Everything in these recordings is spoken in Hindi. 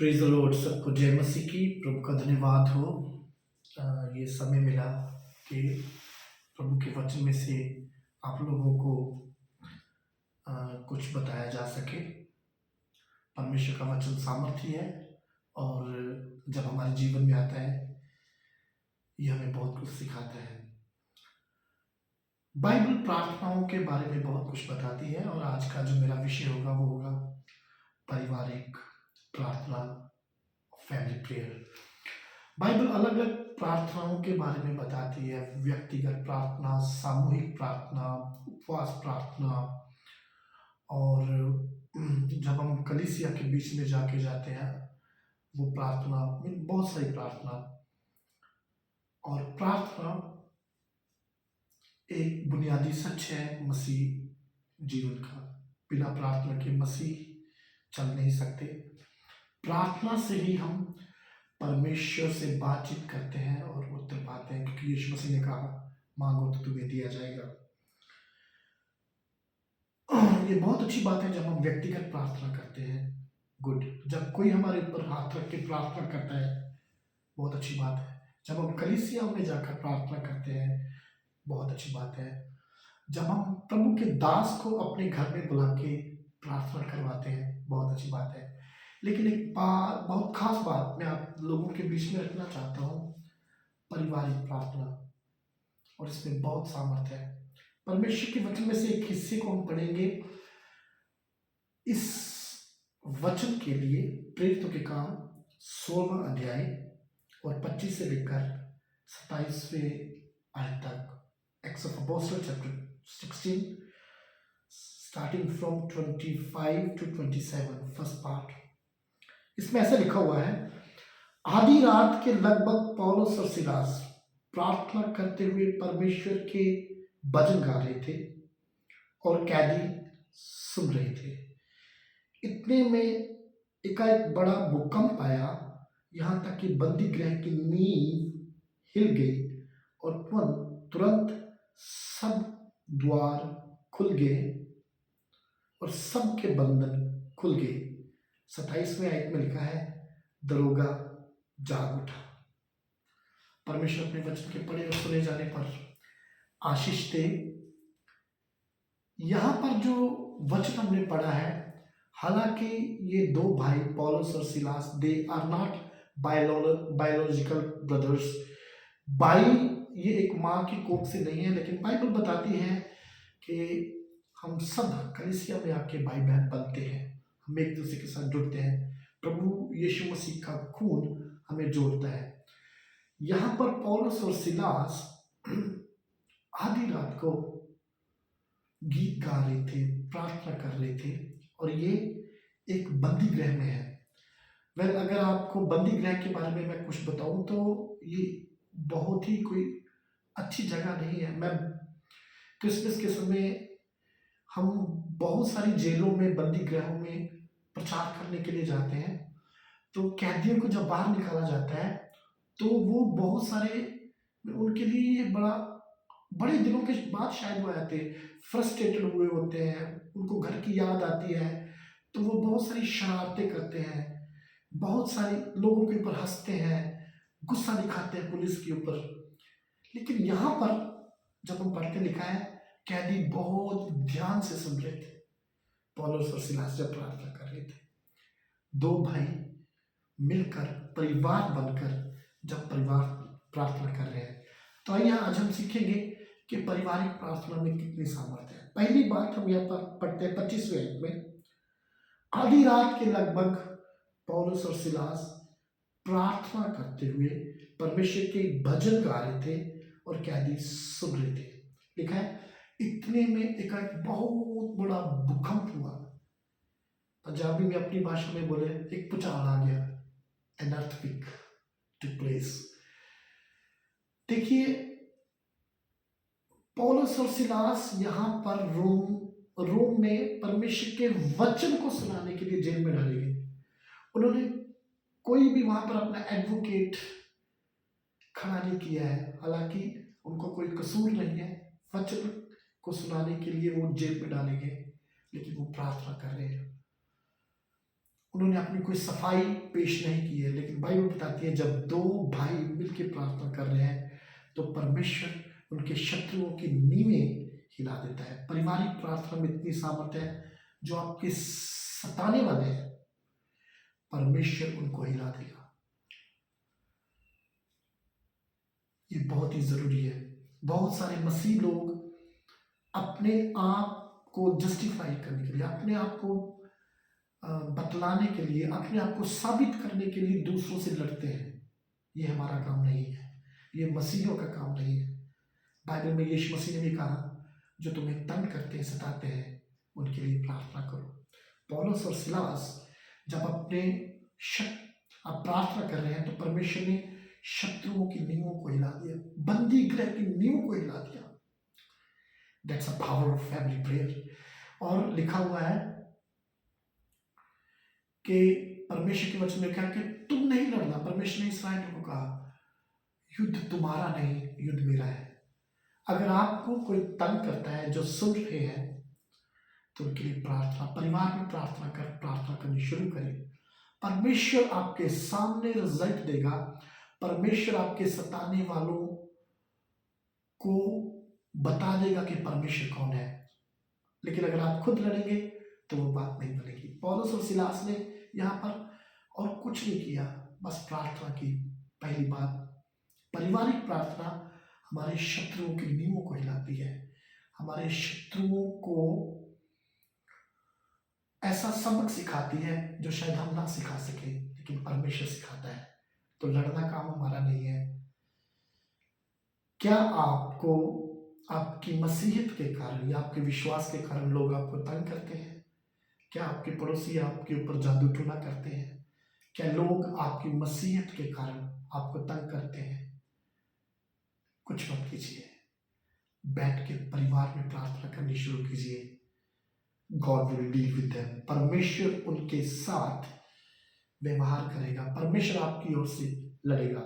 Praise the Lord. सबको जय मसीह की। प्रभु का धन्यवाद हो। ये समय मिला कि प्रभु के वचन में से आप लोगों को कुछ बताया जा सके। परमेश्वर का वचन सामर्थ्य है और जब हमारे जीवन में आता है ये हमें बहुत कुछ सिखाता है। बाइबल प्रार्थनाओं के बारे में बहुत कुछ बताती है और आज का जो मेरा विषय होगा वो होगा पारिवारिक प्रार्थना, फैमिली प्रेयर। बाइबल अलग अलग प्रार्थनाओं के बारे में बताती है। व्यक्तिगत प्रार्थना, सामूहिक प्रार्थना, उपवास प्रार्थना और जब हम कलीसिया के बीच में जाके जाते हैं वो प्रार्थना, बहुत सारी प्रार्थना। और प्रार्थना एक बुनियादी सच है मसीह जीवन का। बिना प्रार्थना के मसीह चल नहीं सकते। प्रार्थना से ही हम परमेश्वर से बातचीत करते हैं और उत्तर पाते हैं, क्योंकि यीशु मसीह ने कहा मांगो तो तुम्हें दिया जाएगा। ये बहुत अच्छी बात है जब हम व्यक्तिगत प्रार्थना करते हैं। गुड। जब कोई हमारे ऊपर हाथ रख के प्रार्थना करता है, बहुत अच्छी बात है। जब हम कलीसिया में जाकर प्रार्थना करते हैं, बहुत अच्छी बात है। जब हम प्रभु के दास को अपने घर में बुला के प्रार्थना करवाते हैं, बहुत अच्छी बात है। लेकिन एक बात, बहुत खास बात मैं आप लोगों के बीच में रखना चाहता हूँ, पारिवारिक प्रार्थना। और इसमें बहुत सामर्थ्य है। परमेश्वर के वचन में से एक हिस्से को हम पढ़ेंगे। इस वचन के लिए प्रेरितों के काम 16वां अध्याय और 25 से लेकर 27वें आयत तक। Acts of apostle chapter 16 starting from 25 to 27, first part. इसमें ऐसा लिखा हुआ है, आधी रात के लगभग पौलुस और सिलास प्रार्थना करते हुए परमेश्वर के भजन गा रहे थे और कैदी सुन रहे थे। इतने में एकाएक बड़ा भूकंप आया, यहाँ तक कि बंदी गृह की नींव हिल गई और तुरंत सब द्वार खुल गए और सबके बंधन खुल गए। 27वें आयत में लिखा है, दरोगा जाग उठा। परमेश्वर अपने वचन के पढ़े और सुने जाने पर आशीष दे। यहाँ पर जो वचन हमने पढ़ा है, हालांकि ये दो भाई पौलुस और Silas, they are not biological brothers. भाई ये एक माँ की कोख से नहीं है, लेकिन बाइबल बताती है कि हम सब कलीसिया में आके भाई बहन बनते हैं, हम एक दूसरे के साथ जुड़ते हैं। प्रभु यीशु मसीह का खून हमें जोड़ता है। यहाँ पर पौलुस और सिलास आधी रात को गीत गा रहे थे, प्रार्थना कर रहे थे और ये एक बंदी गृह में है। अगर आपको बंदी गृह के बारे में मैं कुछ बताऊं तो ये बहुत ही कोई अच्छी जगह नहीं है। मैं क्रिसमस के समय हम बहुत सारी जेलों में, बंदी गृहों में प्रचार करने के लिए जाते हैं। तो कैदियों को जब बाहर निकाला जाता है तो वो बहुत सारे, उनके लिए ये बड़े दिनों के बाद शायद वो आते फ्रस्ट्रेटेड हुए होते हैं, उनको घर की याद आती है, तो वो बहुत सारी शरारतें करते हैं, बहुत सारे लोगों के ऊपर हंसते हैं, गुस्सा दिखाते हैं पुलिस के ऊपर। लेकिन यहाँ पर जब हम पढ़ते लिखा है, कैदी बहुत ध्यान से सुन रहे थे पौलुस और सिलास जब प्रार्थना कर रहे थे। दो भाई मिलकर, परिवार बनकर जब परिवार प्रार्थना कर रहे हैं, तो आइए आज हम सीखेंगे कि पारिवारिक प्रार्थना में कितनी सामर्थ्य है। पहली बात हम यहाँ पर पढ़ते हैं 25वें आयत में, आधी रात के लगभग पौलुस और सिलास प्रार्थना करते हुए परमेश्वर के भजन गा रहे थे और कैदी सुन रहे थे। लिखा है, इतने में एक बहुत बड़ा भूकंप हुआ। पंजाबी में अपनी भाषा में बोले, एक भूचाल आ गया, एन अर्थक्वेक टुक प्लेस। देखिए, पौलुस और सिलास यहाँ पर रोम में परमेश्वर के वचन को सुनाने के लिए जेल में डाले गए। उन्होंने कोई भी वहां पर अपना एडवोकेट खड़ा नहीं किया है, हालांकि उनको कोई कसूर नहीं है। वचन को सुनाने के लिए वो जेल में डाले गए, लेकिन वो प्रार्थना कर रहे हैं। उन्होंने अपनी कोई सफाई पेश नहीं की है, लेकिन बाइबल बताती है जब दो भाई मिलकर प्रार्थना कर रहे हैं तो परमेश्वर उनके शत्रुओं की नींवें हिला देता है। पारिवारिक प्रार्थना में इतनी सामर्थ है, जो आपके सताने वाले हैं परमेश्वर उनको हिला देगा। ये बहुत ही जरूरी है। बहुत सारे मसीह लोग अपने आप को जस्टिफाई करने के लिए, अपने आप को बतलाने के लिए, अपने आप को साबित करने के लिए दूसरों से लड़ते हैं। ये हमारा काम नहीं है, ये मसीहियों का काम नहीं है। बाइबल में यीशु मसीह ने भी कहा, जो तुम्हें तंग करते हैं, सताते हैं, उनके लिए प्रार्थना करो। पौलुस और सिलास जब अपने आप प्रार्थना कर रहे हैं तो परमेश्वर ने शत्रुओं की नींवों को हिला दिया, बंदी गृह की नींवों को हिला दिया। That's a power of family prayer. और लिखा हुआ है कि परमेश्वर के वचन में कहा कि तुम नहीं लड़ना। परमेश्वर ने इस्राएल को कहा, युद्ध तुम्हारा नहीं, युद्ध मेरा है। अगर आपको कोई तंग करता है, जो सुन रहे हैं, तो उनके लिए प्रार्थना, परिवार में प्रार्थना करनी शुरू करें। परमेश्वर आपके सामने रिजल्ट देगा। परमेश्वर आपके सताने वालों को बता देगा कि परमेश्वर कौन है। लेकिन अगर आप खुद लड़ेंगे तो वो बात नहीं बनेगी। पौलुस और सिलास ने यहाँ पर और कुछ नहीं किया, बस प्रार्थना की। पहली बात, पारिवारिक प्रार्थना हमारे शत्रुओं की नींवों को हिलाती है, हमारे शत्रुओं को ऐसा सबक सिखाती है जो शायद हम ना सिखा सके, लेकिन परमेश्वर सिखाता है। तो लड़ना काम हमारा नहीं है। क्या आपको आपकी मसीहत के कारण या आपके विश्वास के कारण लोग आपको तंग करते हैं? क्या आपके पड़ोसी आपके ऊपर जादू टूना करते हैं? क्या लोग आपकी मसीहत के कारण आपको तंग करते हैं? कुछ मत कीजिए, बैठ के परिवार में प्रार्थना करनी शुरू कीजिए। God will deal with them. परमेश्वर उनके साथ व्यवहार करेगा, परमेश्वर आपकी ओर से लड़ेगा।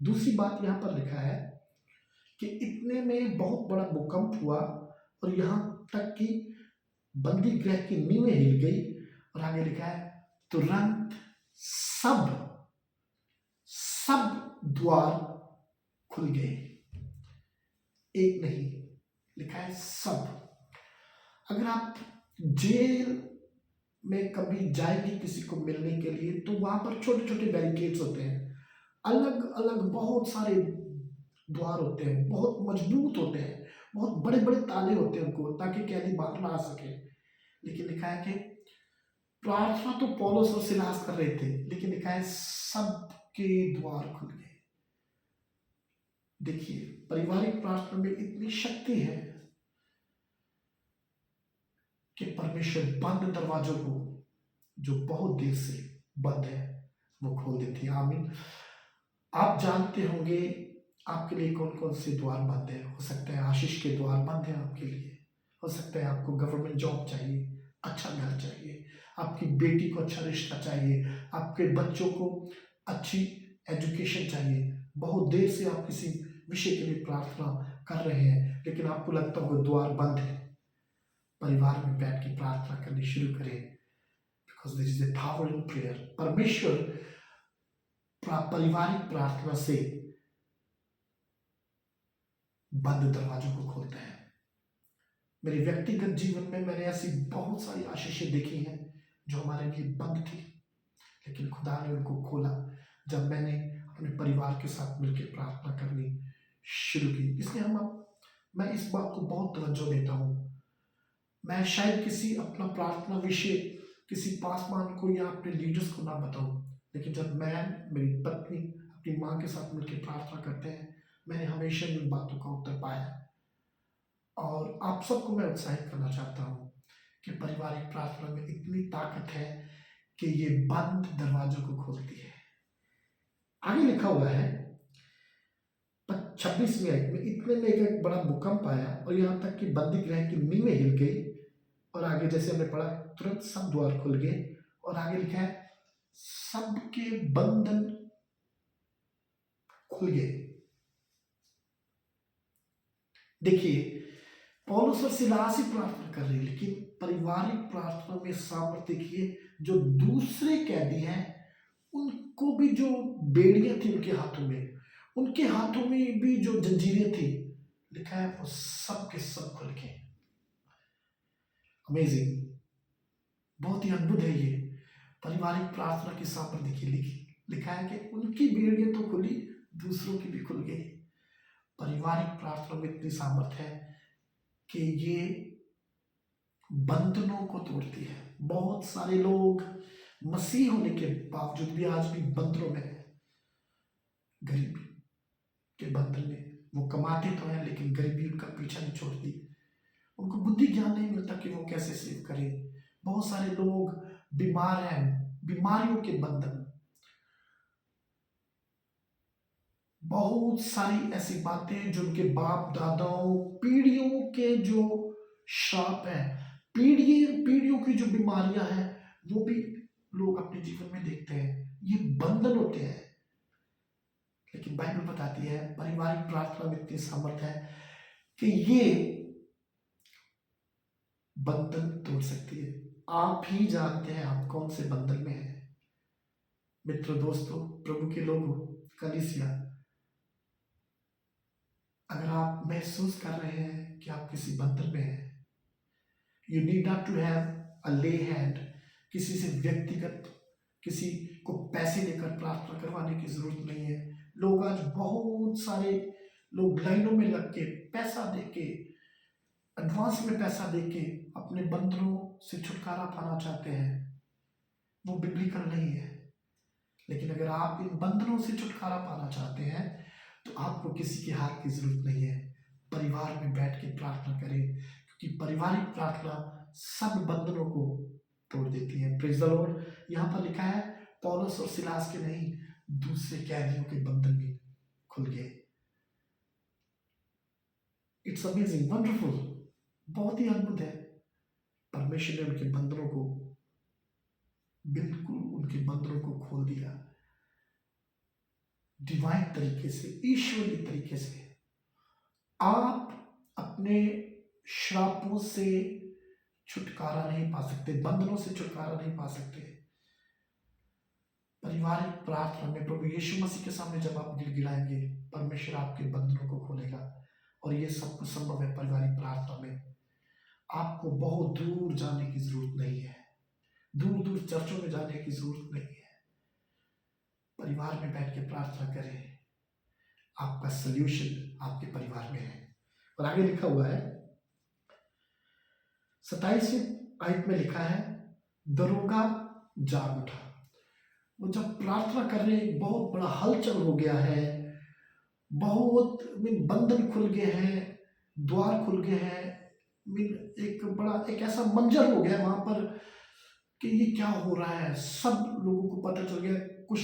दूसरी बात यहाँ पर लिखा है कि इतने में बहुत बड़ा भूकंप हुआ और यहाँ तक कि बंदी गृह की नींवें हिल गई। और आगे लिखा है, तुरंत सब द्वार खुल गए। एक नहीं, लिखा है सब। अगर आप जेल में कभी जाएंगे किसी को मिलने के लिए, तो वहां पर छोटे छोटे बैरिकेड्स होते हैं, अलग अलग बहुत सारे द्वार होते हैं, बहुत मजबूत होते हैं, बहुत बड़े बड़े ताले होते हैं उनको, ताकि कैदी बाहर ना आ सके। लेकिन लिखा है कि प्रार्थना तो पौलुस और सिलास कर रहे थे, लेकिन लिखा है सबके द्वार खुल गए। देखिए, पारिवारिक प्रार्थना में इतनी शक्ति है कि परमेश्वर बंद दरवाजों को, जो बहुत देर से बंद है, वो खोल देती है। आमीन। आप जानते होंगे आपके लिए कौन कौन से द्वार बंद है। हो सकता है आशीष के द्वार बंद है आपके लिए, हो सकता है आपको गवर्नमेंट जॉब चाहिए, अच्छा घर चाहिए, आपकी बेटी को अच्छा रिश्ता चाहिए, आपके बच्चों को अच्छी एजुकेशन चाहिए। बहुत देर से आप किसी विषय के लिए प्रार्थना कर रहे हैं, लेकिन आपको लगता है वो द्वार बंद है। परिवार में बैठ के प्रार्थना करनी शुरू करें, because there is a power in prayer. परमेश्वर पारिवारिक प्रार्थना से बंद दरवाजों को खोलता है। मेरे व्यक्तिगत जीवन में मैंने ऐसी बहुत सारी आशीषें देखी हैं जो हमारे लिए बंद थी, लेकिन खुदा ने उनको खोला जब मैंने अपने परिवार के साथ मिलकर प्रार्थना करनी शुरू की। इसलिए मैं इस बात को बहुत तवज्जो देता हूँ। मैं शायद किसी अपना प्रार्थना विषय किसी पासवान को या अपने लीडर्स को ना बताऊं, लेकिन जब मैं, मेरी पत्नी अपनी माँ के साथ मिलकर प्रार्थना करते हैं, मैंने हमेशा इन बातों का उत्तर पाया। और आप सबको मैं उत्साहित करना चाहता हूँ कि पारिवारिक प्रार्थना में इतनी ताकत है कि ये बंद दरवाजों को खोलती है। आगे लिखा हुआ है 26वीं आयत में, इतने में एक बड़ा भूकंप आया और यहाँ तक कि बंदी गृह की नींवें हिल गई। और आगे जैसे हमने पढ़ा, तुरंत सब द्वार खुल गए। और आगे लिखा है सबके बंधन खुल गए। देखिए, पौलुस और सिलास ही प्रार्थना कर रहे हैं, लेकिन पारिवारिक प्रार्थना में सामर्थ्य देखिए, जो दूसरे कैदी हैं उनको भी जो बेड़ियां थी उनके हाथों में भी जो जंजीरें थी, लिखा है वो सब के सब खुल गए। अमेजिंग, बहुत ही अद्भुत है ये। पारिवारिक प्रार्थना की सामर्थ्य देखिए, लिखा है कि उनकी बेड़ियां तो खुली, दूसरों की भी खुल गई। पारिवारिक प्रार्थना में इतनी सामर्थ्य है कि ये बंधनों को तोड़ती है। बहुत सारे लोग मसीह होने के बावजूद भी आज भी बंधनों में है, गरीबी के बंधन में। वो कमाते तो हैं लेकिन गरीबी उनका पीछा नहीं छोड़ती। उनको बुद्धि ज्ञान नहीं मिलता कि वो कैसे सेव करें। बहुत सारे लोग बीमार हैं, बीमारियों के बंधन। बहुत सारी ऐसी बातें जो उनके बाप दादाओं पीढ़ियों के जो श्राप है, पीढ़ियों की जो बीमारियां हैं, वो भी लोग अपने जीवन में देखते हैं। ये बंधन होते हैं। लेकिन बाइबल बताती है पारिवारिक प्रार्थना में इतनी सामर्थ्य है कि ये बंधन तोड़ सकती है। आप ही जानते हैं आप कौन से बंधन में हैं। मित्रों, दोस्तों, प्रभु के लोगों, कलीसिया, अगर आप महसूस कर रहे हैं कि आप किसी बंधन में हैं, you need not to have a lay hand. किसी से व्यक्तिगत किसी को पैसे देकर प्रार्थना करवाने की जरूरत नहीं है। लोग आज बहुत सारे लोग लाइनों में लग के पैसा देके, एडवांस में पैसा देके अपने बंधनों से छुटकारा पाना चाहते हैं। वो बिब्लिकल नहीं है। लेकिन अगर आप इन बंधनों से छुटकारा पाना चाहते हैं तो आपको किसी के हाथ की जरूरत नहीं है। परिवार में बैठ के प्रार्थना करें, क्योंकि पारिवारिक प्रार्थना सब बंधनों को तोड़ देती है। Praise the Lord. यहाँ पर लिखा है पौलुस और सिलास के नहीं, दूसरे कैदियों के बंधन भी खुल गए। इट्स अमेजिंग, वंडरफुल, बहुत ही अद्भुत है। परमेश्वर ने उनके बंधनों को, बिल्कुल उनके बंधनों को खोल दिया। डिवाइन तरीके से, ईश्वरीय तरीके से। आप अपने श्रापों से छुटकारा नहीं पा सकते, बंधनों से छुटकारा नहीं पा सकते। पारिवारिक प्रार्थना में प्रभु यीशु मसीह के सामने जब आप गिड़गिड़ाएंगे, परमेश्वर आपके बंधनों को खोलेगा। और ये सब कुछ संभव है पारिवारिक प्रार्थना में। आपको बहुत दूर जाने की जरूरत नहीं है, दूर दूर चर्चों में जाने की जरूरत नहीं है। परिवार में बैठ के प्रार्थना करें, आपका सल्यूशन आपके परिवार में है। और आगे लिखा हुआ है 27वें आयत में लिखा है, दरोगा जाग उठा। वो जब प्रार्थना कर रहे हैं, बहुत बड़ा हलचल हो गया है, बहुत बंधन खुल गए हैं, द्वार खुल गए हैं, एक ऐसा मंजर हो गया वहां पर कि ये क्या हो रहा है। सब लोगों को पता चल गया, कुछ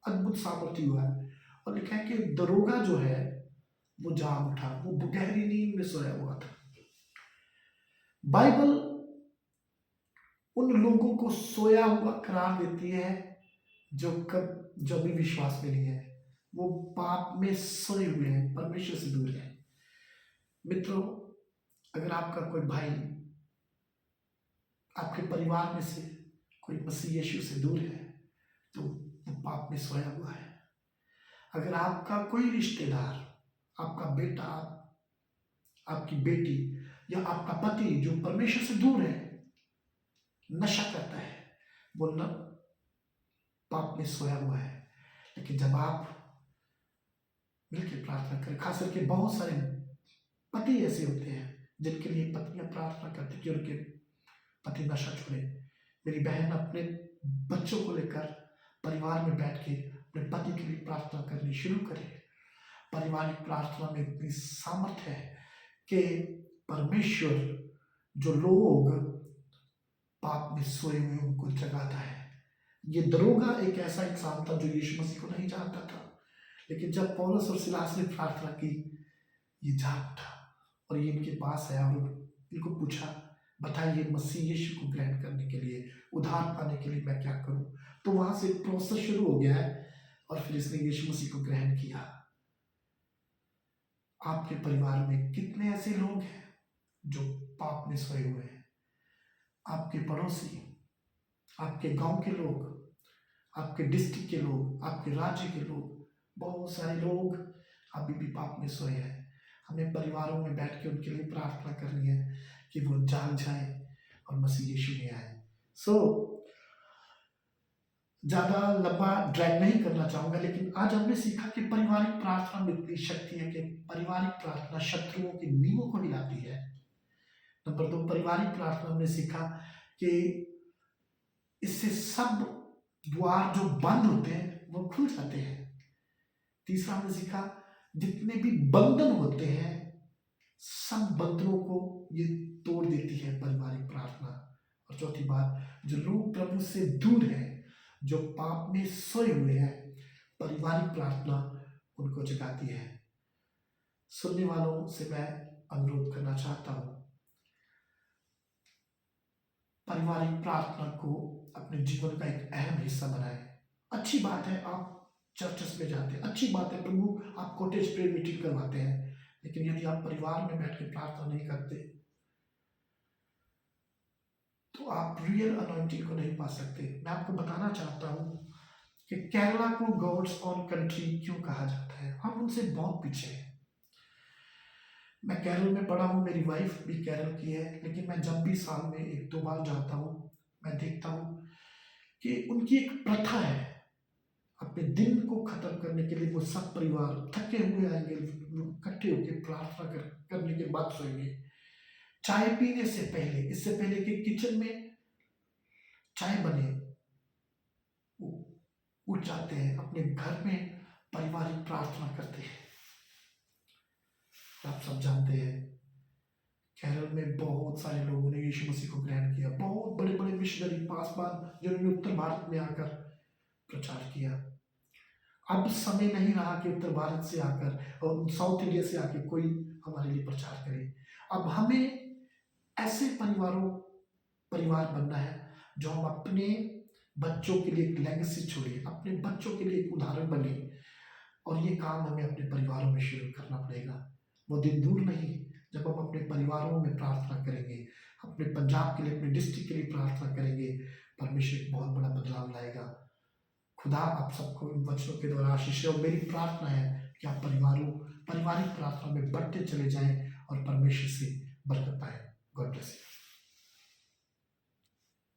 अद्भुत सामर्थ्य हुआ है। और लिखा है कि दरोगा जो है वो जाग उठा, वो गहरी नींद में सोया हुआ था। बाइबल उन लोगों को सोया हुआ करार देती है जो भी विश्वास में नहीं है, वो पाप में सोए हुए हैं, परमेश्वर से दूर है। मित्रों, अगर आपका कोई भाई, आपके परिवार में से कोई मसीह यीशु से दूर है तो वो पाप में सोया हुआ है। अगर आपका कोई रिश्तेदार, आपका बेटा, आपकी बेटी या आपका पति जो परमेश्वर से दूर है, नशा करता है, वो न पाप में सोया हुआ है। लेकिन जब आप मिलकर प्रार्थना करें, खास करके बहुत सारे पति ऐसे होते हैं जिनके लिए पत्नियां प्रार्थना करती कि उनके पति नशा छोड़े। मेरी बहन अपने बच्चों को लेकर परिवार में बैठ के अपने पति के लिए प्रार्थना करनी शुरू करे। पारिवारिक प्रार्थना में इतनी सामर्थ्य है कि परमेश्वर जो लोग पाप में सोए हुए उनको जगाता है। ये दरोगा एक ऐसा इंसान था जो यीशु मसीह को नहीं जानता था, लेकिन जब पौलुस और सिलास ने प्रार्थना की, ये जाग उठा और ये इनके पास आया और इनको पूछा, बताइए मसीह यीशु को ग्रहण करने के लिए, उद्धार पाने के लिए मैं क्या करूं। तो वहां से प्रोसेस शुरू हो गया है और फिर इसने यीशु मसीह को ग्रहण किया। आपके परिवार में कितने ऐसे लोग हैं जो पाप में सोए हुए हैं? आपके पड़ोसी, आपके गांव के लोग, आपके डिस्ट्रिक्ट के लोग, आपके राज्य के लोग, बहुत सारे लोग अभी भी पाप में सोए हैं। हमें परिवारों में बैठ के उनके लिए प्रार्थना करनी है कि वो जाग जाए और मसीह यीशु में आए। सो ज्यादा लंबा ड्रैग नहीं करना चाहूंगा, लेकिन आज हमने सीखा कि पारिवारिक प्रार्थना में इतनी शक्ति है कि पारिवारिक प्रार्थना शत्रुओं की नींवों को हिलाती है। नंबर 2, पारिवारिक प्रार्थना हमने सीखा कि इससे सब द्वार जो बंद होते हैं वो खुल जाते हैं। तीसरा हमने सीखा जितने भी बंधन होते हैं सब बंधनों को ये तोड़ देती है पारिवारिक प्रार्थना। और चौथी बात, जो लोग प्रभु से दूर हैं, जो पाप में सोए हुए हैं, पारिवारिक प्रार्थना उनको जगाती है। सुनने वालों से मैं अनुरोध करना चाहता हूं, पारिवारिक प्रार्थना को अपने जीवन का एक अहम हिस्सा बनाएं। अच्छी बात है आप चर्चेस में जाते हैं, अच्छी बात है प्रभु आप कॉटेज प्रेयर मीटिंग करवाते हैं, लेकिन यदि आप परिवार में बैठ के प्रार्थना नहीं करते तो आप रियल अनॉइंटिंग को नहीं पा सकते। मैं आपको बताना चाहता हूं कि केरला को गॉड्स ऑन कंट्री क्यों कहा जाता है। हम उनसे बहुत पीछे हैं। मैं केरल में पढ़ा हूँ, मेरी वाइफ भी केरल की है, लेकिन मैं जब भी साल में 1-2 बार जाता हूँ, मैं देखता हूँ कि उनकी एक प्रथा है, अपने दिन को खत्म करने के लिए वो सब परिवार थके हुए आएंगे, इकट्ठे होकर प्रार्थना करने के बाद सोएंगे। चाय पीने से पहले, इससे पहले कि किचन में चाय बने, वो उठ जाते हैं, अपने घर में पारिवारिक प्रार्थना करते हैं। आप सब जानते हैं केरल में बहुत सारे लोगों ने यीशु मसीह को ग्रहण किया, बहुत बड़े बड़े मिशनरी पासवान जिन्होंने उत्तर भारत में आकर प्रचार किया। अब समय नहीं रहा कि उत्तर भारत से आकर और साउथ इंडिया से आकर कोई हमारे लिए प्रचार करे। अब हमें ऐसे परिवार बनना है जो हम अपने बच्चों के लिए एक लेगेसी छोड़े, अपने बच्चों के लिए एक उदाहरण बने, और ये काम हमें अपने परिवारों में शुरू करना पड़ेगा। वो दिन दूर नहीं जब हम अपने परिवारों में प्रार्थना करेंगे, अपने पंजाब के लिए, अपने डिस्ट्रिक्ट के लिए प्रार्थना करेंगे, परमेश्वर एक बहुत बड़ा बदलाव लाएगा। खुदा आप सबको इन वचनों के द्वारा आशीष। और मेरी प्रार्थना है कि आप पारिवारिक प्रार्थना में बढ़ते चले जाएं और परमेश्वर से बरकत पाएं। God bless you.